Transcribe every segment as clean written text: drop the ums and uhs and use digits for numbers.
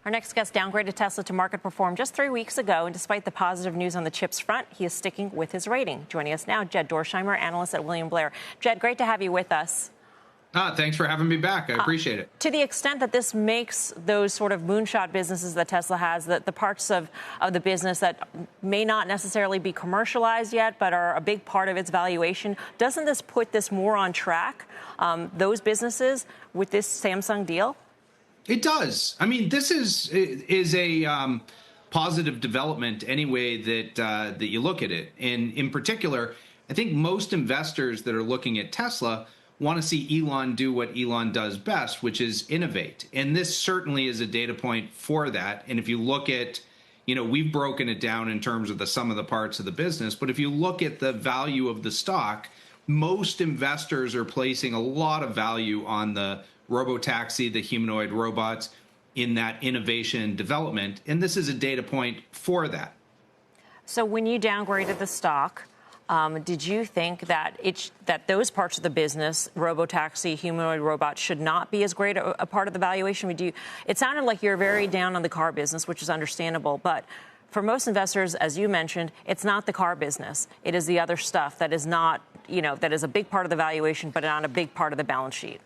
Our next guest downgraded Tesla to market perform just 3 weeks ago, and despite the positive news on the chips front, he is sticking with his rating. Joining us now, Jed Dorsheimer, analyst at William Blair. Jed, great to have you with us. Thanks for having me back. I appreciate it. To the extent that this makes those sort of moonshot businesses that Tesla has, the parts of the business that may not necessarily be commercialized yet, but are a big part of its valuation, doesn't this put this more on track, those businesses, with this Samsung deal? It does. I mean, this is a positive development any way that you look at it. And in particular, I think most investors that are looking at Tesla want to see Elon do what Elon does best, which is innovate. And this certainly is a data point for that. And if you look at, we've broken it down in terms of the sum of the parts of the business. But if you look at the value of the stock, most investors are placing a lot of value on the robotaxi, the humanoid robots, in that innovation and development. And this is a data point for that. So when you downgraded the stock, did you think that that those parts of the business, robotaxi, humanoid robots, should not be as great a part of the valuation? It sounded like you're very down on the car business, which is understandable. But for most investors, as you mentioned, it's not the car business. It is the other stuff that is not, that is a big part of the valuation, but not a big part of the balance sheet.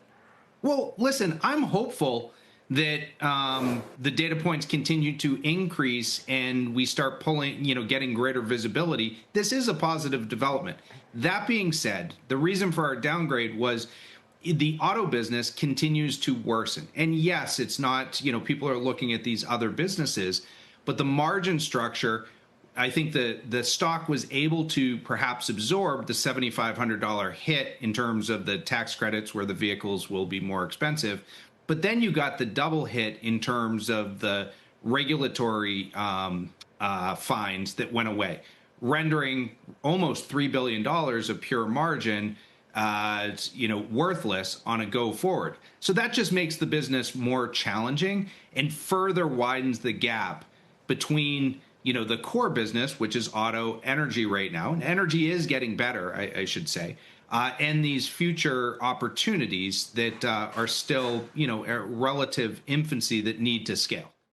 Well, listen, I'm hopeful that the data points continue to increase and we start pulling, getting greater visibility. This is a positive development. That being said, the reason for our downgrade was the auto business continues to worsen. And yes, it's not, people are looking at these other businesses, but the margin structure, I think the stock was able to perhaps absorb the $7,500 hit in terms of the tax credits where the vehicles will be more expensive. But then you got the double hit in terms of the regulatory fines that went away, rendering almost $3 billion of pure margin, worthless on a go forward. So that just makes the business more challenging and further widens the gap between the core business, which is auto energy right now, and energy is getting better, I should say, and these future opportunities that are still, a relative infancy that need to scale.